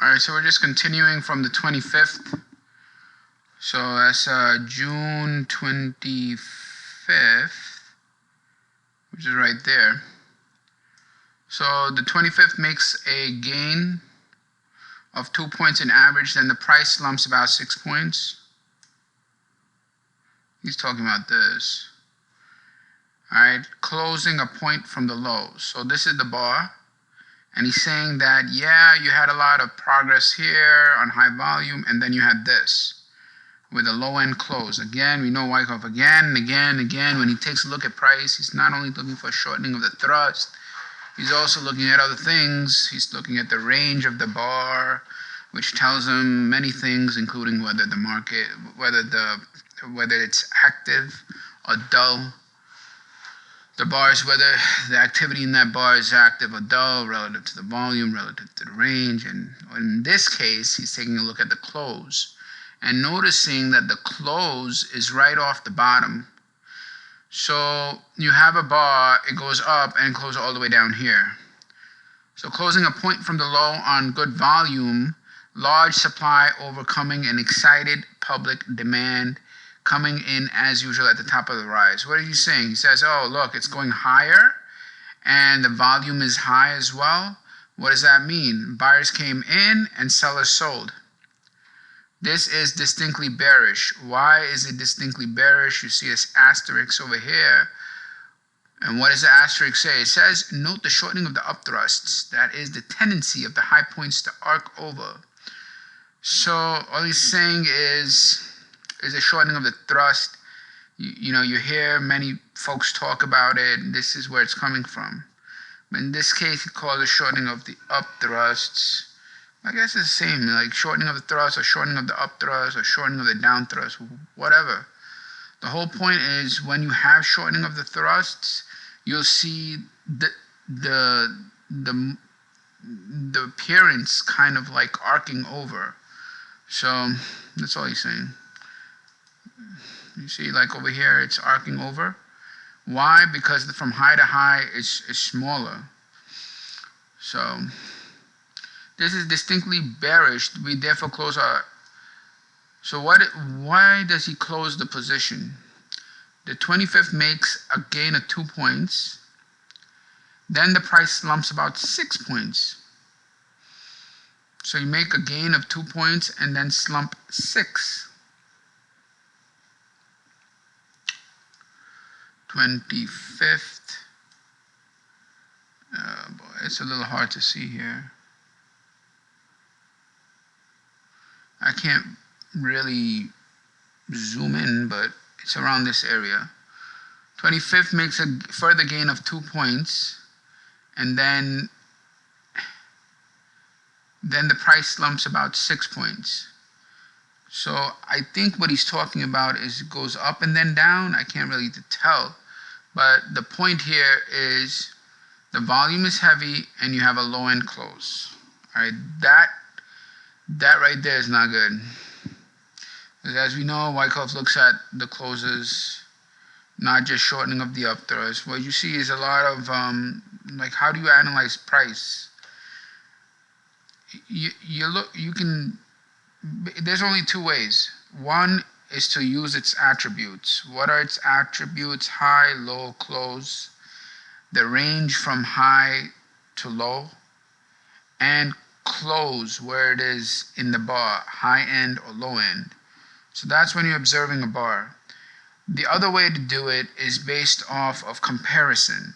Alright, so we're just continuing from the 25th. So that's June 25th, which is right there. So the 25th makes a gain of 2 points in average, then the price slumps about 6 points. He's talking about this. Alright, closing a point from the low. So this is the bar. And he's saying that, yeah, you had a lot of progress here on high volume, and then you had this with a low end close. Again, we know Wyckoff again and again and again. When he takes a look at price, he's not only looking for a shortening of the thrust, he's also looking at other things. He's looking at the range of the bar, which tells him many things, including whether the market, whether it's active or dull. The bars, whether the activity in that bar is active or dull relative to the volume, relative to the range. And in this case, he's taking a look at the close and noticing that the close is right off the bottom. So you have a bar, it goes up and closes all the way down here. So closing a point from the low on good volume, large supply overcoming an excited public demand, coming in as usual at the top of the rise. What is he saying? He says, oh, look, it's going higher and the volume is high as well. What does that mean? Buyers came in and sellers sold. This is distinctly bearish. Why is it distinctly bearish? You see this asterisk over here. And what does the asterisk say? It says, note the shortening of the upthrusts. That is the tendency of the high points to arc over. So all he's saying is a shortening of the thrust. You know, you hear many folks talk about it. This is where it's coming from. But in this case, he calls it shortening of the upthrusts. I guess it's the same, like shortening of the thrust or shortening of the upthrust or shortening of the down thrust, whatever. The whole point is when you have shortening of the thrusts, you'll see the appearance kind of like arcing over. So that's all he's saying. You see, like over here, it's arcing over. Why? Because from high to high, it's smaller. So this is distinctly bearish. We therefore close our. So why does he close the position? The 25th makes a gain of 2 points. Then the price slumps about 6 points. So you make a gain of 2 points and then slump 6. 25th. Oh boy, it's a little hard to see here. I can't really zoom in, but it's around this area. 25th makes a further gain of 2 points, and then the price slumps about 6 points. So I think what he's talking about is it goes up and then down. I can't really tell. But the point here is the volume is heavy and you have a low end close. All right, that right there is not good. Because as we know, Wyckoff looks at the closes, not just shortening of the upthrust. What you see is a lot of like, how do you analyze price? There's only two ways. One is to use its attributes. What are its attributes? High, low, close, the range from high to low, and close where it is in the bar, high end or low end. So that's when you're observing a bar. The other way to do it is based off of comparison,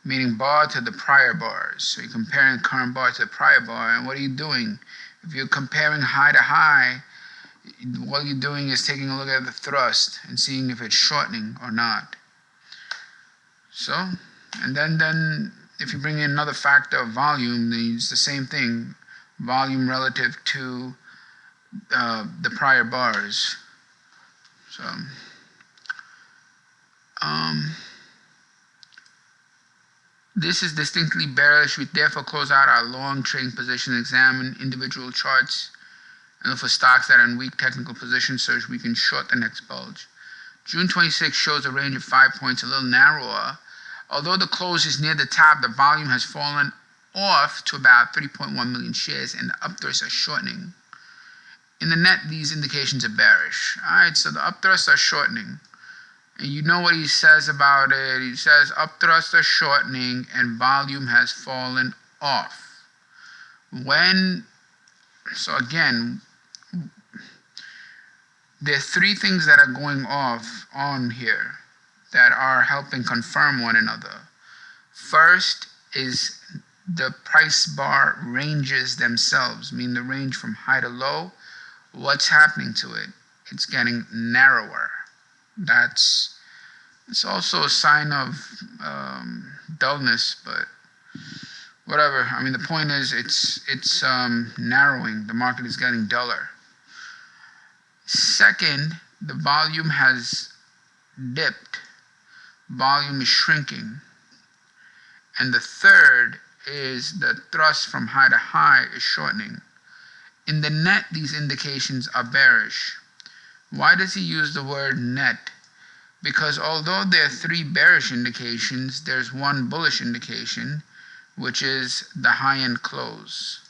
meaning bar to the prior bars. So you're comparing current bar to the prior bar, and what are you doing? If you're comparing high to high, what you're doing is taking a look at the thrust and seeing if it's shortening or not. So, and then if you bring in another factor of volume, then it's the same thing. Volume relative to the prior bars. So, this is distinctly bearish. We therefore close out our long trading position, examine individual charts, and look for stocks that are in weak technical positions so we can short the next bulge. June 26 shows a range of 5 points, a little narrower. Although the close is near the top, the volume has fallen off to about 3.1 million shares, and the upthrusts are shortening. In the net, these indications are bearish. Alright, so the upthrusts are shortening. And you know what he says about it. He says upthrusts are shortening and volume has fallen off. So again, there are three things that are going on here that are helping confirm one another. First is the price bar ranges themselves, meaning the range from high to low. What's happening to it? It's getting narrower. It's also a sign of dullness, but whatever. I mean, the point is it's narrowing. The market is getting duller. Second, the volume has dipped. Volume is shrinking. And the third is the thrust from high to high is shortening. In the net, these indications are bearish. Why does he use the word net? Because although there are three bearish indications, there's one bullish indication, which is the high-end close.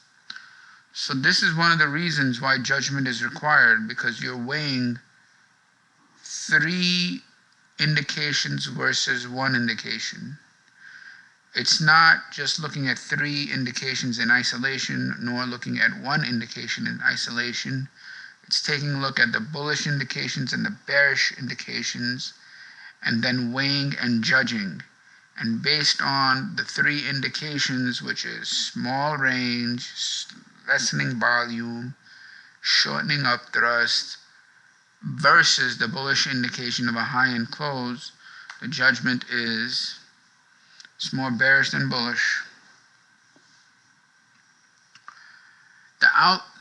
So this is one of the reasons why judgment is required, because you're weighing three indications versus one indication. It's not just looking at three indications in isolation, nor looking at one indication in isolation. It's taking a look at the bullish indications and the bearish indications, and then weighing and judging. And based on the three indications, which is small range, lessening volume, shortening upthrust, versus the bullish indication of a high-end close, the judgment is it's more bearish than bullish.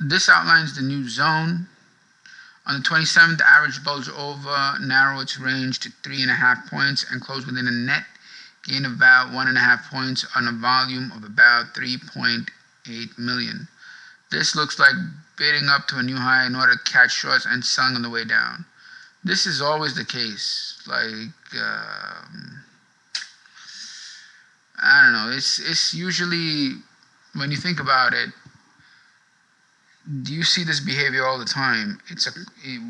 This outlines the new zone. On the 27th, the average bulge over narrowed its range to 3.5 points and closed within a net gain of about 1.5 points on a volume of about 3.8 million. This looks like bidding up to a new high in order to catch shorts and selling on the way down. This is always the case. I don't know. It's usually, when you think about it, do you see this behavior all the time?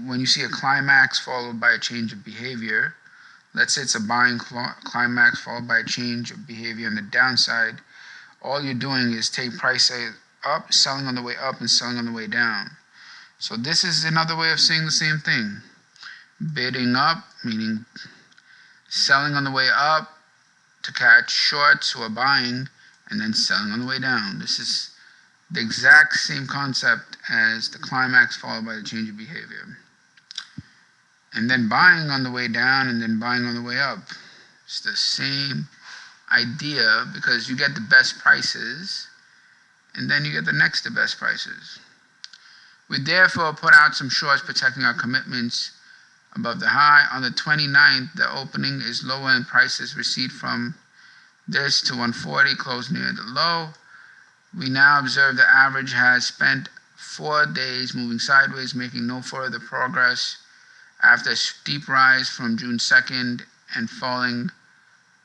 When you see a climax followed by a change of behavior. Let's say it's a buying climax followed by a change of behavior on the downside. All you're doing is take price up, selling on the way up, and selling on the way down. So this is another way of saying the same thing. Bidding up, meaning selling on the way up to catch shorts who are buying, and then selling on the way down. This is the exact same concept as the climax followed by the change of behavior. And then buying on the way down and then buying on the way up. It's the same idea, because you get the best prices and then you get the next to best prices. We therefore put out some shorts protecting our commitments above the high. On the 29th, the opening is lower and prices recede from this to 140, close near the low. We now observe the average has spent 4 days moving sideways, making no further progress after a steep rise from June 2nd and falling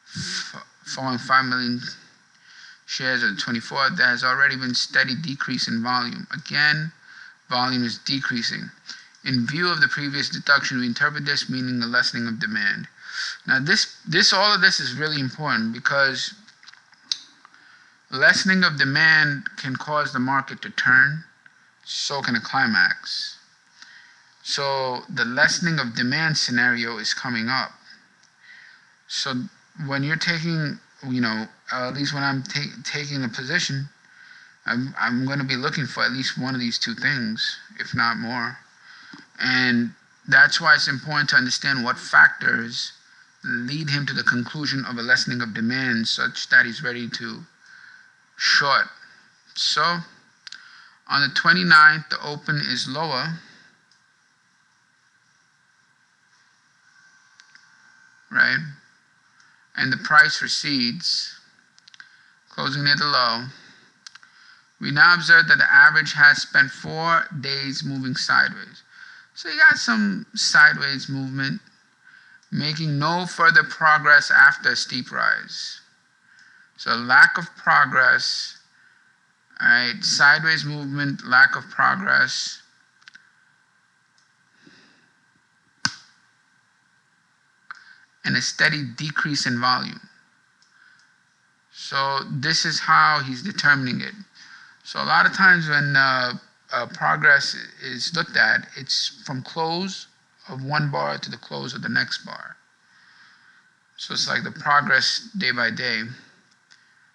5 million shares on the 24th. There has already been steady decrease in volume. Again, volume is decreasing. In view of the previous deduction, we interpret this meaning a lessening of demand. Now, all of this is really important, because lessening of demand can cause the market to turn. So can a climax. So the lessening of demand scenario is coming up. So when you're taking, at least when I'm taking a position, I'm going to be looking for at least one of these two things, if not more. And that's why it's important to understand what factors lead him to the conclusion of a lessening of demand such that he's ready to short. So on the 29th, the open is lower. Right? And the price recedes, closing near the low. We now observe that the average has spent 4 days moving sideways. So you got some sideways movement, making no further progress after a steep rise. So lack of progress right? Sideways movement, lack of progress. And a steady decrease in volume. So this is how he's determining it. So a lot of times when progress is looked at, it's from close of one bar to the close of the next bar. So it's like the progress day by day.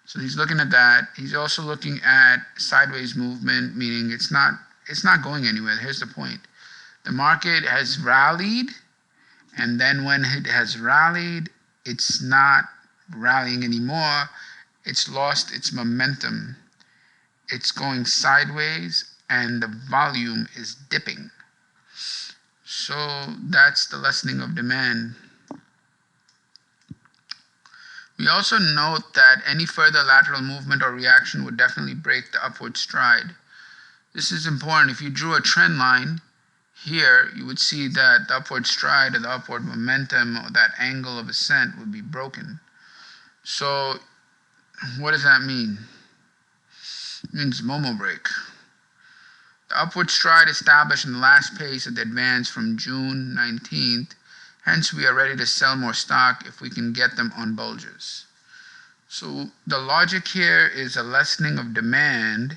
So he's looking at that. He's also looking at sideways movement, meaning it's not going anywhere. Here's the point. The market has rallied, and then when it has rallied, it's not rallying anymore. It's lost its momentum. It's going sideways, and the volume is dipping. So that's the lessening of demand. We also note that any further lateral movement or reaction would definitely break the upward stride. This is important. If you drew a trend line here, you would see that the upward stride or the upward momentum or that angle of ascent would be broken. So what does that mean? It means Momo break. The upward stride established in the last pace of the advance from June 19th. Hence, we are ready to sell more stock if we can get them on bulges. So the logic here is a lessening of demand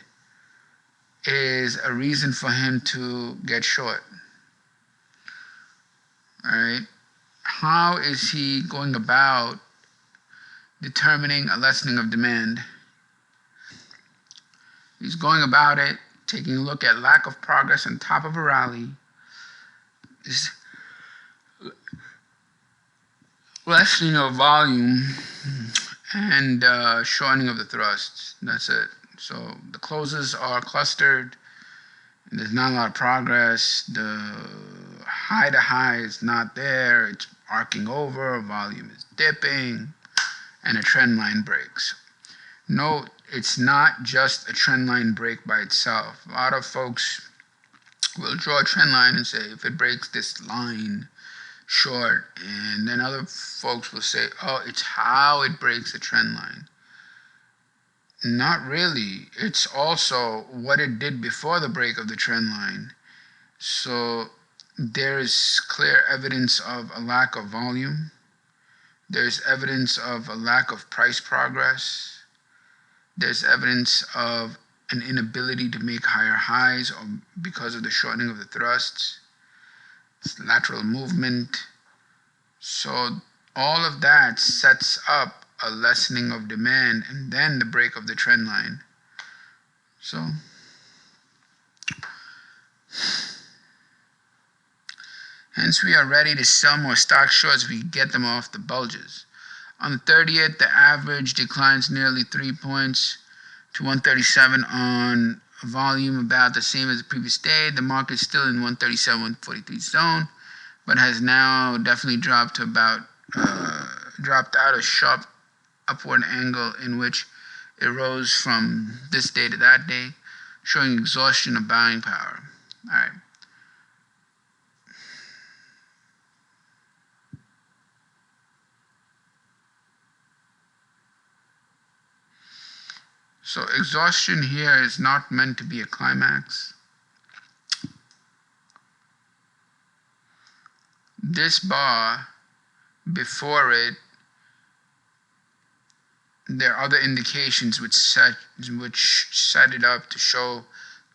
is a reason for him to get short. All right. How is he going about determining a lessening of demand? He's going about it, taking a look at lack of progress on top of a rally, is lessening of volume, and shortening of the thrusts. That's it. So the closes are clustered. There's not a lot of progress. The high to high is not there. It's arcing over. Volume is dipping, and a trend line breaks. Note, it's not just a trend line break by itself. A lot of folks will draw a trend line and say, if it breaks this line short, and then other folks will say, oh, it's how it breaks the trend line. Not really. It's also what it did before the break of the trend line. So there is clear evidence of a lack of volume. There's evidence of a lack of price progress. There's evidence of an inability to make higher highs or because of the shortening of the thrusts. It's lateral movement. So all of that sets up a lessening of demand and then the break of the trend line. So hence we are ready to sell more stock shorts if we get them off the bulges. On the 30th, the average declines nearly 3 points to 137 on volume, about the same as the previous day. The market is still in 137, 143 zone, but has now definitely dropped to about dropped out a sharp upward angle in which it rose from this day to that day, showing exhaustion of buying power. All right. So exhaustion here is not meant to be a climax. This bar, before it, there are other indications which set it up to show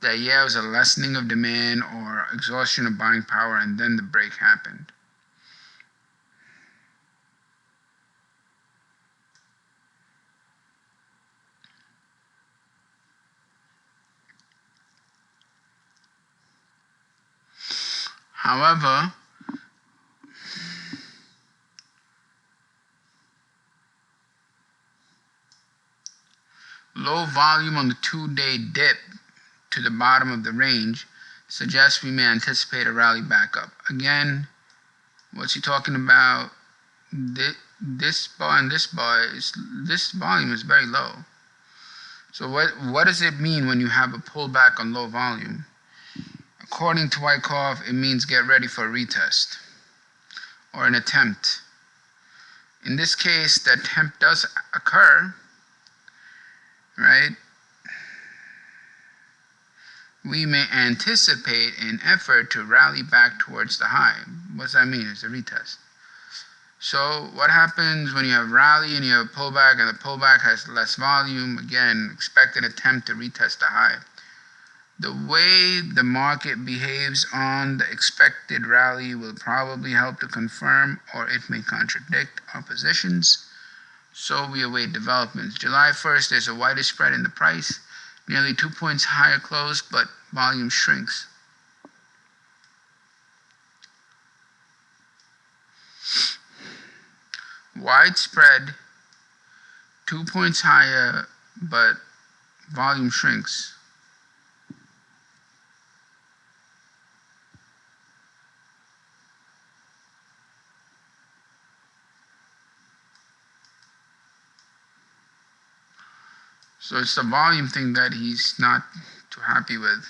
that, yeah, it was a lessening of demand or exhaustion of buying power, and then the break happened. However, low volume on the 2-day dip to the bottom of the range suggests we may anticipate a rally back up. Again, what's he talking about? This bar and this bar this volume is very low. So what does it mean when you have a pullback on low volume? According to Wyckoff, it means get ready for a retest or an attempt. In this case, the attempt does occur, right? we may anticipate an effort to rally back towards the high. What does that mean? It's a retest. So what happens when you have rally and you have pullback, and the pullback has less volume? Again, expect an attempt to retest the high. The way the market behaves on the expected rally will probably help to confirm, or it may contradict our positions. So we await developments. July 1st, there's a wider spread in the price, nearly 2 points higher close, but volume shrinks. Widespread, 2 points higher, but volume shrinks. So it's the volume thing that he's not too happy with.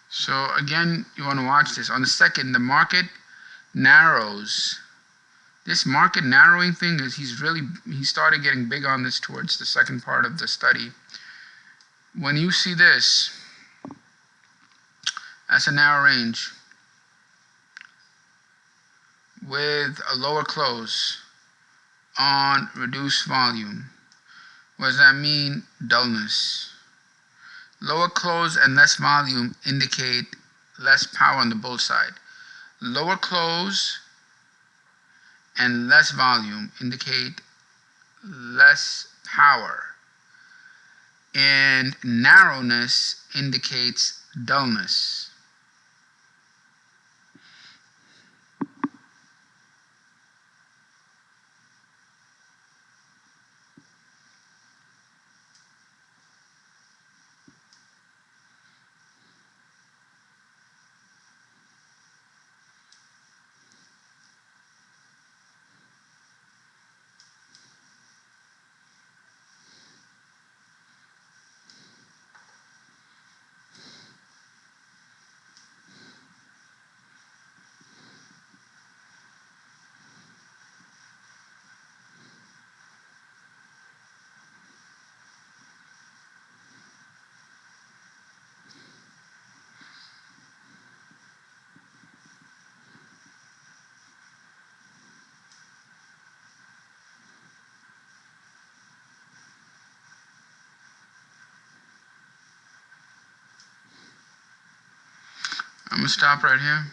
So again, you want to watch this. On the second, the market narrows. This market narrowing thing is he started getting big on this towards the second part of the study. When you see this, that's a narrow range with a lower close on reduced volume. What does that mean? Dullness. Lower close and less volume indicate less power on the bull side. Lower close and less volume indicate less power. And narrowness indicates dullness. I'm going to stop right here.